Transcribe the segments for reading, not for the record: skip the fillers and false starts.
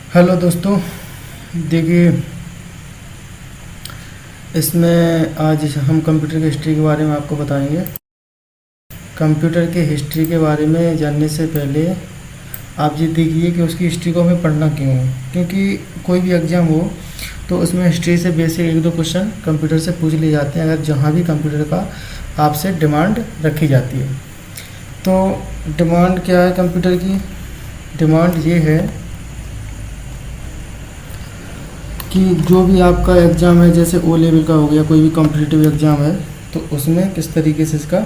Hello दोस्तों। देखिए, इसमें आज हम कंप्यूटर की हिस्ट्री के बारे में आपको बताएंगे। कंप्यूटर की हिस्ट्री के बारे में जानने से पहले आप ये देखिए कि उसकी हिस्ट्री को हमें पढ़ना क्यों है। क्योंकि कोई भी एग्ज़ाम हो तो उसमें हिस्ट्री से बेसिक एक दो क्वेश्चन कंप्यूटर से पूछ लिए जाते हैं, अगर जहाँ भी कंप्यूटर का आपसे डिमांड रखी जाती है। तो डिमांड क्या है कंप्यूटर की? डिमांड ये है कि जो भी आपका एग्ज़ाम है, जैसे ओ लेवल का हो गया, कोई भी कॉम्पिटिटिव एग्ज़ाम है, तो उसमें किस तरीके से इसका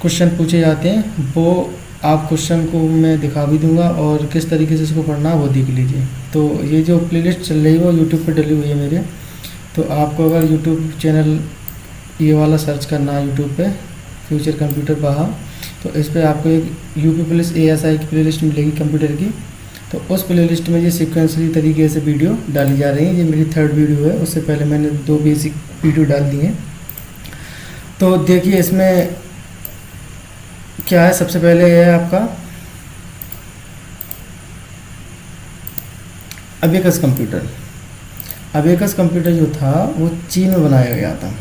क्वेश्चन पूछे जाते हैं वो आप क्वेश्चन को मैं दिखा भी दूंगा, और किस तरीके से इसको पढ़ना है वो देख लीजिए। तो ये जो प्लेलिस्ट चल रही है वो यूट्यूब पर डली हुई है मेरे। तो आपको अगर यूट्यूब चैनल ये वाला सर्च करना है यूट्यूब पे, फ्यूचर कंप्यूटर बहा, तो इस पर आपको एक यूपी पुलिस ASI की प्लेलिस्ट मिलेगी कंप्यूटर की। तो उस प्लेलिस्ट में ये सीक्वेंसली तरीके से वीडियो डाली जा रही है। ये मेरी थर्ड वीडियो है, उससे पहले मैंने 2 बेसिक वीडियो डाल दी हैं। तो देखिए इसमें क्या है। सबसे पहले है आपका अबेकस कंप्यूटर। अबेकस कंप्यूटर जो था वो चीन में बनाया गया था,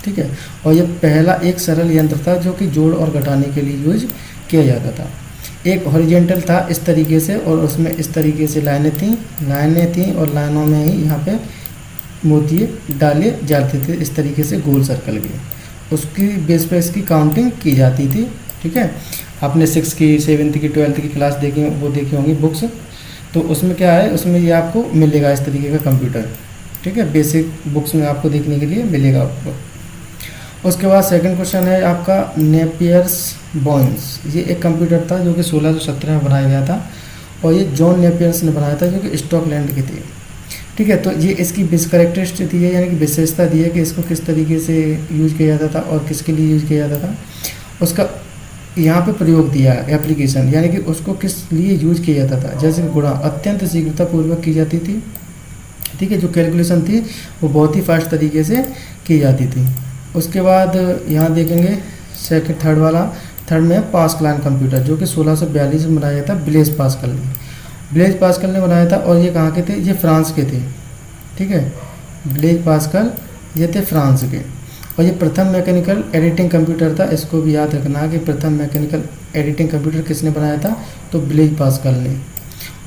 ठीक है। और ये पहला एक सरल यंत्र था जो कि जोड़ और घटाने के लिए यूज किया जाता था। एक हॉरिजेंटल था इस तरीके से, और उसमें इस तरीके से लाइनें थीं और लाइनों में ही यहाँ पे मोती डाले जाते थे, इस तरीके से गोल सर्कल के। उसकी बेस पर इसकी काउंटिंग की जाती थी, ठीक है। आपने 6 की 7th की 12th की क्लास देखी, वो देखी होंगी बुक्स। तो उसमें क्या है, उसमें ये आपको मिलेगा इस तरीके का कंप्यूटर, ठीक है। बेसिक बुक्स में आपको देखने के लिए मिलेगा आपको। उसके बाद सेकंड क्वेश्चन है आपका नेपियर्स बोन्स। ये एक कंप्यूटर था जो कि 1617 में बनाया गया था, और ये जॉन नेपियर्स ने बनाया था जो कि स्कॉटलैंड के थे, ठीक है। तो ये इसकी कैरेक्टरिस्टिक दी है, यानी कि विशेषता दी है कि इसको किस तरीके से यूज किया जाता था और किसके लिए यूज किया जाता था। उसका यहाँ पे प्रयोग दिया है, एप्लीकेशन, यानी कि उसको किस लिए यूज किया जाता था। जैसे कि गुणा अत्यंत शीघ्रतापूर्वक की जाती थी, ठीक है। जो कैलकुलेशन थी वो बहुत ही फास्ट तरीके से की जाती थी। उसके बाद यहाँ देखेंगे थर्ड में पास्कल कंप्यूटर, जो कि 1642 में बनाया गया था ब्लेज पास्कल ने बनाया था। और ये कहाँ के थे? ये फ्रांस के थे, ठीक है। ब्लेज पास्कल ये थे फ्रांस के। और ये प्रथम मैकेनिकल एडिटिंग कंप्यूटर था। इसको भी याद रखना कि प्रथम मैकेनिकल एडिटिंग कंप्यूटर किसने बनाया था? तो ब्लेज पास्कल ने।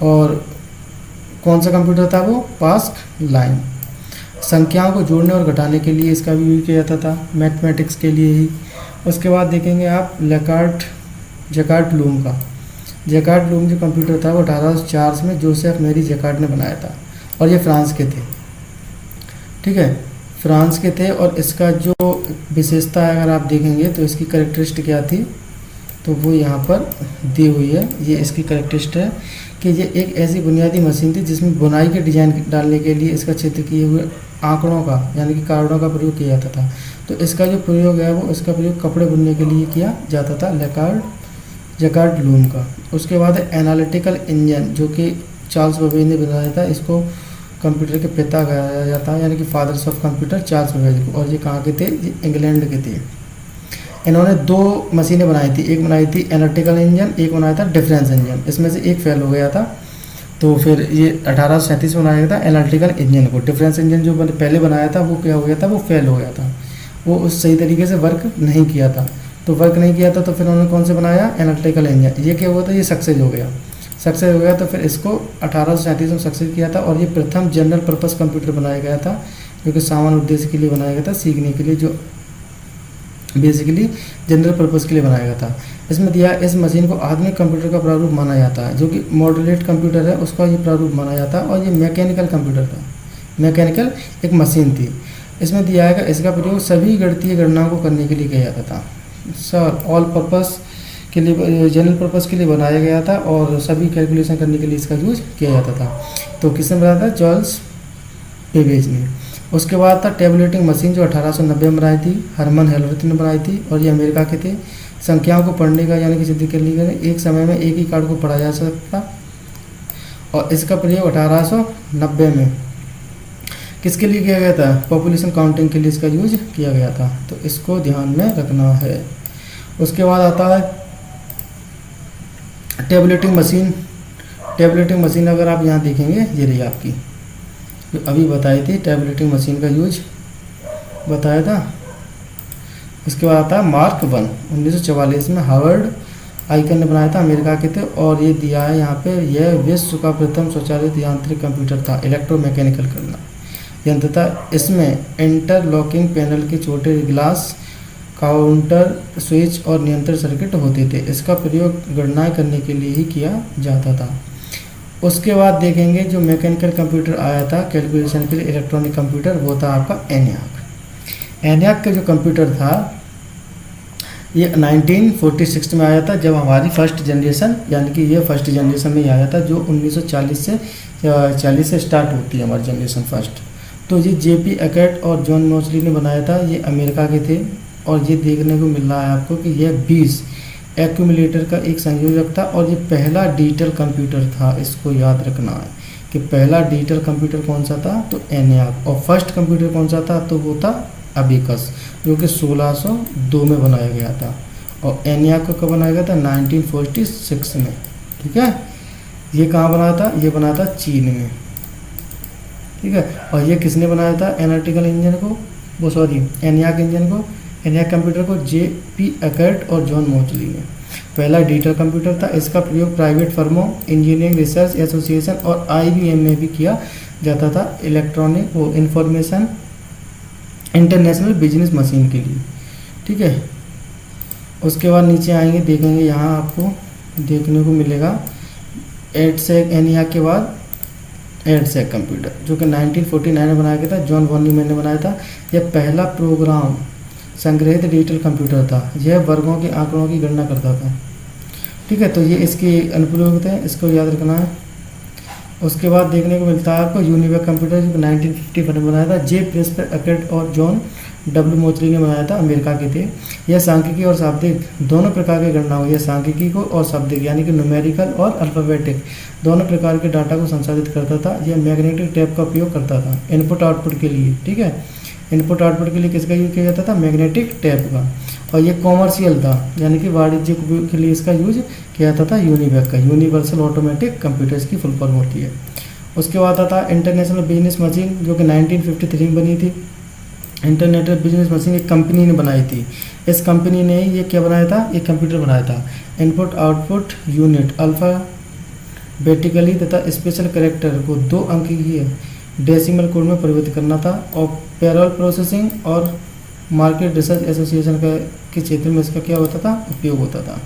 और कौन सा कंप्यूटर था वो? पास्कल। संख्याओं को जोड़ने और घटाने के लिए इसका भी यूज किया जाता था, मैथमेटिक्स के लिए ही। उसके बाद देखेंगे आप जैकार्ड लूम का। जैकार्ड लूम जो कंप्यूटर था वो 1804 में जोसेफ मैरी जैकार्ड ने बनाया था, और ये फ्रांस के थे, ठीक है। फ्रांस के थे। और इसका जो विशेषता है अगर आप देखेंगे तो इसकी कैरेक्टरिस्टिक क्या थी, तो वो यहाँ पर दी हुई है। ये इसकी कैरेक्टरिस्टिक है कि ये एक ऐसी बुनियादी मशीन थी जिसमें बुनाई के डिज़ाइन डालने के लिए इसका चित्र किए हुए आंकड़ों का, यानी कि कार्डों का प्रयोग किया जाता था। तो इसका जो प्रयोग है वो इसका प्रयोग कपड़े बुनने के लिए किया जाता था, जैकार्ड लूम का। उसके बाद है एनालिटिकल इंजन, जो कि चार्ल्स बेबेज ने बनाया था। इसको कंप्यूटर के पिता कहा जाता है, यानी कि fathers of computer Charles Babbage को। और ये कहाँ के थे? ये इंग्लैंड के थे। इन्होंने 2 मशीनें बनाई थी, एक बनाई थी एनालिटिकल इंजन, एक बनाया था डिफरेंस इंजन। इसमें से एक फेल हो गया था, तो फिर ये 1837 में बनाया गया था एनालिटिकल इंजन को। डिफरेंस इंजन जो पहले बनाया था वो क्या हो गया था? वो फेल हो गया था, वो उस सही तरीके से वर्क नहीं किया था। तो फिर उन्होंने कौन से बनाया? Analytical engine. ये क्या हुआ था? ये सक्सेस हो गया। तो फिर इसको 1837 में सक्सेस किया था। और ये प्रथम जनरल पर्पस कंप्यूटर बनाया गया था, जो कि सामान्य उद्देश्य के लिए बनाया गया था, सीखने के लिए, जो बेसिकली जनरल पर्पस के लिए बनाया गया था। इसमें दिया इस मशीन को आधुनिक कंप्यूटर का प्रारूप माना जाता है, जो कि मॉड्यूलेट कंप्यूटर है उसका ये प्रारूप माना जाता है। और ये मैकेनिकल कंप्यूटर था, मैकेनिकल एक मशीन थी। इसमें दिया है कि इसका प्रयोग सभी गणितीय गणनाओं को करने के लिए किया जाता था। ऑल पर्पस के लिए, जनरल पर्पस के लिए बनाया गया था, और सभी कैलकुलेशन करने के लिए इसका यूज किया जाता था। तो किसने बनाया था? चार्ल्स बेबेज ने। उसके बाद था टेबुलेटिंग मशीन, जो 1890 में बनाई थी, हरमन हेलवर्थ ने बनाई थी, और ये अमेरिका के थे। संख्याओं को पढ़ने का, यानी कि सिद्ध करने का, एक समय में एक ही कार्ड को पढ़ा जा सकता। और इसका प्रयोग 1890 में किसके लिए किया गया था? पॉपुलेशन काउंटिंग के लिए इसका यूज किया गया था। तो इसको ध्यान में रखना है। उसके बाद आता है टेबुलेटिंग मशीन। टैबलेटिंग मशीन अगर आप यहाँ देखेंगे, ये रही आपकी जो अभी बताई थी, टैबलेटिंग मशीन का यूज बताया था। इसके बाद आता है मार्क 1, 1944 में हार्वर्ड आइकन ने बनाया था, अमेरिका के थे। और ये दिया है यहाँ पे, यह विश्व का प्रथम स्वचालित यांत्रिक कंप्यूटर था, इलेक्ट्रोमैकेनिकल करना यंत्र था। इसमें इंटरलॉकिंग पैनल के छोटे ग्लास, काउंटर, स्विच और नियंत्रण सर्किट होते थे। इसका प्रयोग गणनाएं करने के लिए ही किया जाता था। उसके बाद देखेंगे जो मैकेनिकल कंप्यूटर आया था कैलकुलेशन के लिए, इलेक्ट्रॉनिक कंप्यूटर, वो था आपका एनियाक। एनियाक का जो कंप्यूटर था ये 1946 में आया था, जब हमारी फर्स्ट जनरेशन, यानी कि ये फर्स्ट जनरेशन में ही आया था, जो 1940 से 40 से स्टार्ट होती है हमारी जनरेशन फर्स्ट। तो ये जेपी एकर्ट और जॉन मोसली ने बनाया था, ये अमेरिका के थे। और ये देखने को मिल रहा है आपको कि यह 20 एक्यूमुलेटर का एक संयोजक था और ये पहला डिजिटल कंप्यूटर था। इसको याद रखना है कि पहला डिजिटल कंप्यूटर कौन सा था, तो एनियाक। और फर्स्ट कंप्यूटर कौन सा था, तो वो था अबेकस, जो कि 1602 में बनाया गया था। और एनियाक को कब बनाया गया था, 1946 में। ठीक है, ये कहाँ बना था, ये बना था चीन में। ठीक है, और ये किसने बनाया था, एनालिटिकल इंजन को, वो सॉरी एनियाक इंजन को, एनियाक कंप्यूटर को जेपी एकर्ट और जॉन मोसली ने। पहला डिजिटल कंप्यूटर था। इसका प्रयोग प्राइवेट फर्मों, इंजीनियरिंग रिसर्च एसोसिएशन और आईबीएम में भी किया जाता था, इलेक्ट्रॉनिक वो इंफॉर्मेशन इंटरनेशनल बिजनेस मशीन के लिए। ठीक है, उसके बाद नीचे आएंगे, देखेंगे यहाँ आपको देखने को मिलेगा एडसेक, एनियाक के बाद एडसेक कंप्यूटर, जो कि 1949 में बनाया गया था, जॉन वॉन न्यूमैन ने बनाया था। यह पहला प्रोग्राम संग्रहित डिजिटल कंप्यूटर था। यह वर्गों के आंकड़ों की गणना करता था। ठीक है, तो ये इसके अनुप्रयोग थे, इसको याद रखना है। उसके बाद देखने को मिलता है आपको यूनिवेक कंप्यूटर, जो 1955 में बनाया था, जे प्रेस्पर एकर्ट और जॉन डब्ल्यू मोसली ने बनाया था, अमेरिका के थे। यह सांख्यिकी और शाब्दिक दोनों प्रकार की गणना हुई है, सांख्यिकी को और शाब्दिक यानी कि न्यूमेरिकल और अल्फ़ाबेटिक दोनों प्रकार के डाटा को संसाधित करता था। यह मैग्नेटिक टेप का उपयोग करता था इनपुट आउटपुट के लिए। ठीक है, इनपुट आउटपुट के लिए किसका यूज किया जाता था, मैग्नेटिक टेप का। और ये कॉमर्शियल था, यानी कि वाणिज्यिक उपयोग के लिए इसका यूज किया जाता था यूनिवेक का, यूनिवर्सल ऑटोमेटिक कंप्यूटर्स की फुल फॉर्म होती है। उसके बाद आता इंटरनेशनल बिजनेस मशीन, जो कि 1953 में बनी थी। इंटरनेशनल बिजनेस मशीन एक कंपनी ने बनाई थी। इस कंपनी ने ये क्या बनाया था, एक कंप्यूटर बनाया था। इनपुट आउटपुट यूनिट अल्फ़ाबेटिकली तथा स्पेशल कैरेक्टर को 2 अंकीय डेसिमल कोड में परिवर्तित करना था। और पेरोल प्रोसेसिंग और मार्केट रिसर्च एसोसिएशन के क्षेत्र में इसका क्या होता था, उपयोग होता था।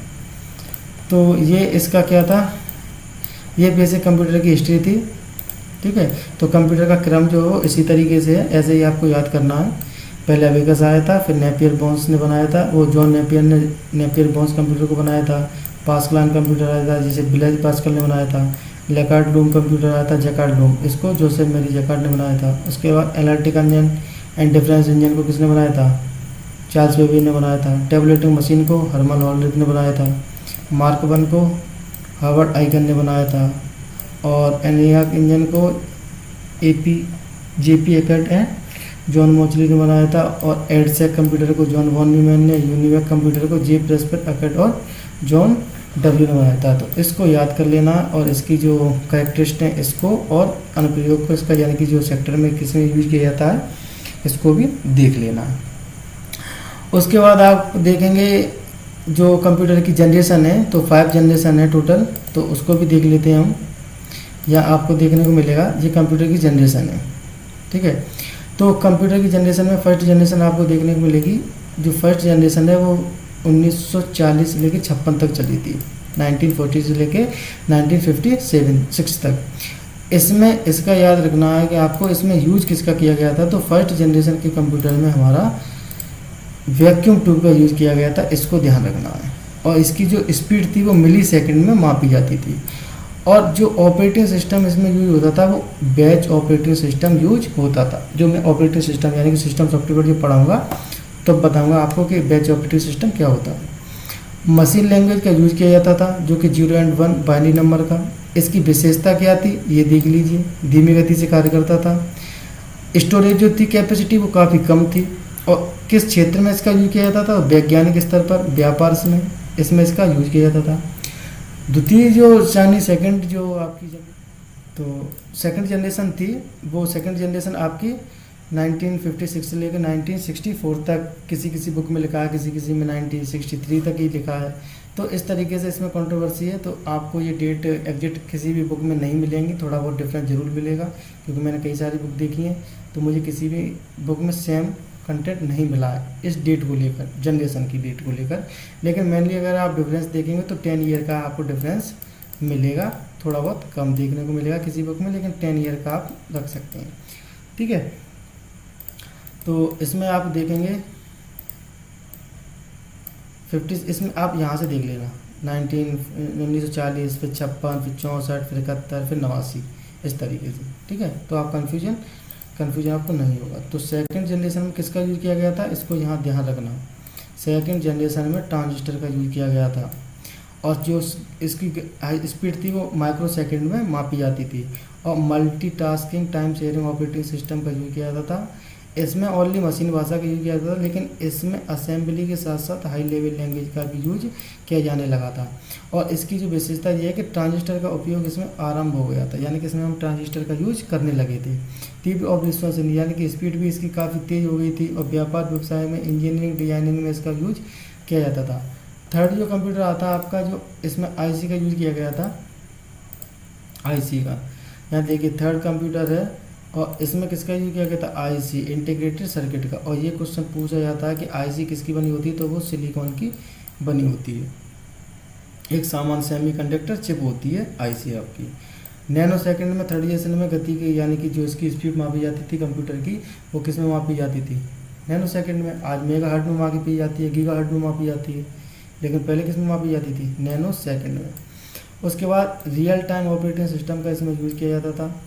तो ये इसका क्या था, ये बेसिक कंप्यूटर की हिस्ट्री थी। ठीक है, तो कंप्यूटर का क्रम जो हो इसी तरीके से है, ऐसे ही आपको याद करना है। पहले अबेकस आया था, फिर नेपियर बोन्स ने बनाया था, वो जॉन नेपियर ने नेपियर बोन्स कंप्यूटर को बनाया था। पास्कल कंप्यूटर आया था, जिसे ब्लेज पास्कल ने बनाया था। लेकार्ड लूम कंप्यूटर आया था, जैकार्ड लूम, इसको जोसेफ मेरी जैकार्ड ने बनाया था। उसके बाद analytic engine and difference engine को किसने बनाया था, चार्ल्स बेबेज ने बनाया था। टैबलेटिंग मशीन को हर्मन हॉलरिथ ने बनाया था। मार्क 1 को हार्वर्ड आइकन ने बनाया था। और एनियाक इंजन को JP Eckert and John Moseley ने बनाया था। और एडसेक कंप्यूटर को जॉन वॉन न्यूमैन ने, यूनिवेक कंप्यूटर को जे प्रेस्पर एकर्ट और जॉन डब्ल्यू ने बनाया था। तो इसको याद कर लेना और इसकी जो कैरेक्टरिस्टिक हैं इसको और अनुप्रयोग को इसका, यानी कि जो सेक्टर में किस में यूज किया जाता है, इसको भी देख लेना। उसके बाद आप देखेंगे जो कंप्यूटर की जनरेशन है, तो 5 जनरेशन है टोटल, तो उसको भी देख लेते हैं हम। या आपको देखने को मिलेगा ये कंप्यूटर की जनरेशन है। ठीक है, तो कंप्यूटर की जनरेशन में फर्स्ट जनरेशन आपको देखने को मिलेगी। जो फर्स्ट जनरेशन है वो 1940 से लेकर 56 तक चली थी, 1940 से लेकर 1956 तक। इसमें इसका याद रखना है कि आपको इसमें यूज किसका किया गया था, तो फर्स्ट जनरेशन के कंप्यूटर में हमारा वैक्यूम ट्यूब का यूज़ किया गया था, इसको ध्यान रखना है। और इसकी जो स्पीड थी वो मिली सेकेंड में मापी जाती थी। और जो ऑपरेटिंग सिस्टम इसमें यूज होता था वो बैच ऑपरेटिंग सिस्टम यूज होता था। जो मैं ऑपरेटिंग सिस्टम यानी कि सिस्टम सॉफ्टवेयर जो पढ़ाऊँगा तो बताऊँगा आपको कि बैच ऑपरेटिंग सिस्टम क्या होता है। मशीन लैंग्वेज का यूज किया जाता था, जो कि 0 और 1 बाइनरी नंबर का। इसकी विशेषता क्या थी ये देख लीजिए, धीमी गति से कार्य करता था। स्टोरेज जो थी कैपेसिटी वो काफ़ी कम थी। और किस क्षेत्र में इसका यूज किया जाता था, वैज्ञानिक स्तर पर, व्यापार में इसमें इसका यूज किया जाता था। द्वितीय जो यानी सेकंड जो आपकी तो सेकंड जनरेशन थी, वो सेकंड जनरेशन आपकी 1956 से लेकर 1964 तक किसी किसी बुक में लिखा है, किसी किसी में 1963 तक ही लिखा है। तो इस तरीके से इसमें कंट्रोवर्सी है। तो आपको ये डेट एग्जैक्ट किसी भी बुक में नहीं मिलेंगी, थोड़ा बहुत डिफरेंस जरूर मिलेगा, क्योंकि मैंने कई सारी बुक देखी हैं तो मुझे किसी भी बुक में सेम कंटेंट नहीं मिला है इस डेट को लेकर, जनरेशन की डेट को लेकर। लेकिन मेनली अगर आप डिफरेंस देखेंगे तो 10 ईयर का आपको डिफरेंस मिलेगा, थोड़ा बहुत कम देखने को मिलेगा किसी बुक में, लेकिन 10 ईयर का आप रख सकते हैं। ठीक है, तो इसमें आप देखेंगे 50, इसमें आप यहाँ से देख लेना 1940, फिर 56, फिर 64, फिर 71, फिर 89, इस तरीके से। ठीक है, तो आप कन्फ्यूजन आपको नहीं होगा। तो सेकंड जनरेशन में किसका यूज़ किया गया था, इसको यहाँ ध्यान रखना। सेकंड जनरेशन में ट्रांजिस्टर का यूज़ किया गया था, और जो इसकी स्पीड थी वो माइक्रो सेकेंड में मापी जाती थी, और multitasking time sharing operating system का यूज़ किया जाता था। इसमें ओनली मशीन भाषा का यूज़ किया जाता था, लेकिन इसमें असेंबली के साथ साथ हाई लेवल लैंग्वेज का भी यूज किया जाने लगा था। और इसकी जो विशेषता ये है कि ट्रांजिस्टर का उपयोग इसमें आरंभ हो गया था, यानी कि इसमें हम ट्रांजिस्टर का यूज करने लगे थे। तीव्र और विश्वसनीय, यानी कि स्पीड भी इसकी काफ़ी तेज़ हो गई थी, और व्यापार व्यवसाय में, इंजीनियरिंग डिजाइनिंग में इसका यूज किया जाता था। थर्ड जो कंप्यूटर आता है आपका, जो इसमें आईसी का यूज़ किया गया था, आईसी का, यहाँ देखिए थर्ड कंप्यूटर है, और इसमें किसका यूज किया गया था, आईसी, इंटीग्रेटेड सर्किट का। और ये क्वेश्चन पूछा जाता है कि आईसी किसकी बनी होती है, तो वो सिलिकॉन की बनी होती है, एक सामान्य सेमीकंडक्टर चिप होती है आईसी आपकी। नैनो सेकंड में थर्ड जनरेशन में गति की, यानी कि जो इसकी स्पीड मापी जाती थी कंप्यूटर की, वो किस में मापी जाती थी, नैनो सेकंड में। आज मेगा हर्ट्ज में मापी जाती है, गीगा हर्ट्ज में मापी जाती है, लेकिन पहले किस में मापी जाती थी, नैनो सेकंड में। उसके बाद रियल टाइम ऑपरेटिंग सिस्टम का इसमें यूज़ किया जाता था।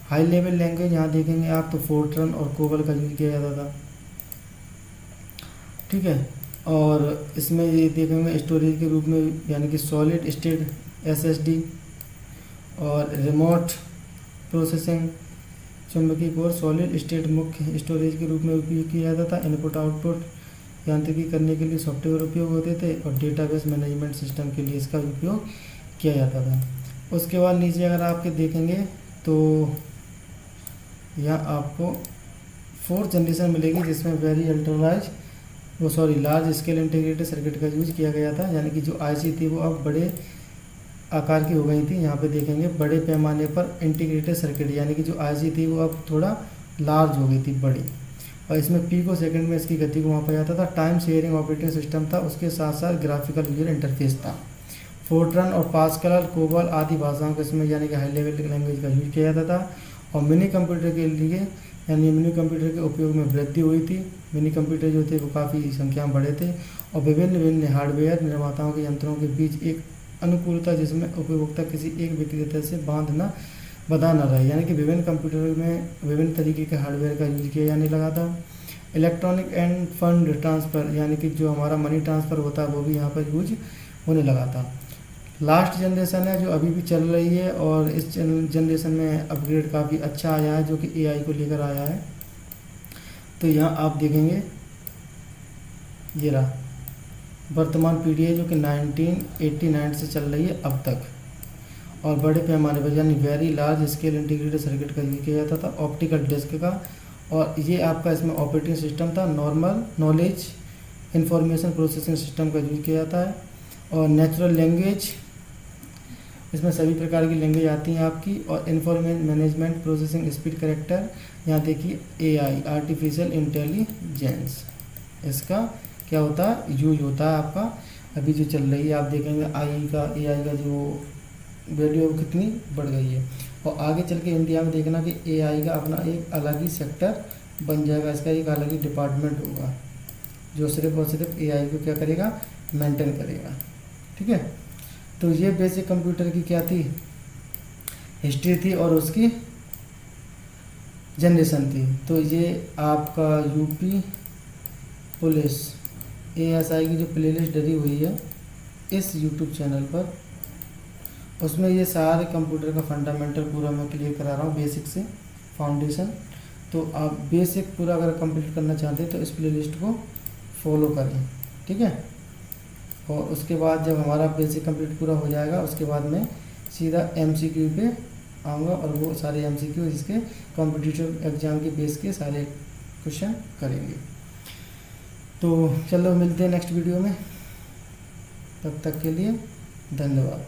हाई लेवल लैंग्वेज यहाँ देखेंगे आप तो फोर्ट्रन और कोबल का यूज़ किया जाता था। ठीक है, और इसमें ये देखेंगे स्टोरेज के रूप में, यानी कि सॉलिड स्टेट एसएसडी, और रिमोट प्रोसेसिंग, चुंबकीय कोर, सॉलिड स्टेट मुख्य स्टोरेज के रूप में उपयोग किया जाता था। इनपुट आउटपुट यांत्रिकी करने के लिए सॉफ्टवेयर उपयोग होते थे, और डेटाबेस मैनेजमेंट सिस्टम के लिए इसका उपयोग किया जाता था। उसके बाद नीचे अगर आपके देखेंगे तो यहाँ आपको फोर्थ जनरेशन मिलेगी, जिसमें लार्ज स्केल इंटीग्रेटेड सर्किट का यूज किया गया था, यानी कि जो आईसी थी वो अब बड़े आकार की हो गई थी। यहाँ पे देखेंगे बड़े पैमाने पर इंटीग्रेटेड सर्किट, यानी कि जो आईसी थी वो अब थोड़ा लार्ज हो गई थी, बड़ी, और इसमें पिको सेकंड में इसकी गति को मापा जाता था। टाइम शेयरिंग ऑपरेटिंग सिस्टम था, उसके साथ साथ ग्राफिकल यूजर इंटरफेस था। फोर्ट्रन और पास्कल, कोबल आदि भाषाओं को इसमें, यानी कि हाई लेवल लैंग्वेज का यूज किया जाता था। और मिनी कंप्यूटर के लिए, यानी मिनी कंप्यूटर के उपयोग में वृद्धि हुई थी। मिनी कंप्यूटर जो थे वो काफ़ी संख्या में बढ़े थे, और विभिन्न विभिन्न हार्डवेयर निर्माताओं के यंत्रों के बीच एक अनुकूलता, जिसमें उपभोक्ता किसी एक विक्रेता से बंधा न रहे, यानी कि विभिन्न कंप्यूटर में विभिन्न तरीके के हार्डवेयर का यूज किया जाने लगा था। इलेक्ट्रॉनिक एंड फंड ट्रांसफ़र, यानी कि जो हमारा मनी ट्रांसफ़र होता है वो भी यहाँ पर यूज होने लगा था। लास्ट जनरेशन है जो अभी भी चल रही है, और इस जनरेशन में अपग्रेड काफ़ी अच्छा आया है, जो कि एआई को लेकर आया है। तो यहाँ आप देखेंगे ये रहा वर्तमान पीढ़ी है, जो कि 1989 से चल रही है अब तक, और बड़े पैमाने पर, यानी very large scale integrated circuit का यूज किया जाता था, ऑप्टिकल डिस्क का। और ये आपका इसमें ऑपरेटिंग सिस्टम था, normal knowledge information processing system का यूज किया जाता है। और नेचुरल लैंग्वेज, इसमें सभी प्रकार की लैंग्वेज आती हैं आपकी। और information management processing speed character, यहाँ देखिए एआई, आर्टिफिशियल इंटेलिजेंस, इसका क्या होता है, यूज होता है आपका। अभी जो चल रही है आप देखेंगे एआई का जो वैल्यू कितनी बढ़ गई है, और आगे चल के इंडिया में देखना कि एआई का अपना एक अलग ही सेक्टर बन जाएगा, इसका एक अलग ही डिपार्टमेंट होगा, जो सिर्फ और सिर्फ एआई को क्या करेगा, मेंटेन करेगा। ठीक है, तो ये बेसिक कंप्यूटर की क्या थी, हिस्ट्री थी, और उसकी जनरेशन थी। तो ये आपका यूपी पुलिस एएसआई की जो प्लेलिस्ट डली हुई है इस यूट्यूब चैनल पर, उसमें ये सारे कंप्यूटर का फंडामेंटल पूरा मैं क्लियर करा रहा हूँ, बेसिक से फाउंडेशन। तो आप बेसिक पूरा अगर कंप्लीट करना चाहते हैं तो इस प्लेलिस्ट को फॉलो करें। ठीक है। और उसके बाद जब हमारा बेसिक कंप्लीट पूरा हो जाएगा उसके बाद मैं सीधा एमसीक्यू पे आऊँगा और वो सारे एमसीक्यू इसके कॉम्पिटिटिव एग्ज़ाम के बेस के सारे क्वेश्चन करेंगे। तो चलो मिलते हैं नेक्स्ट वीडियो में, तब तक के लिए धन्यवाद।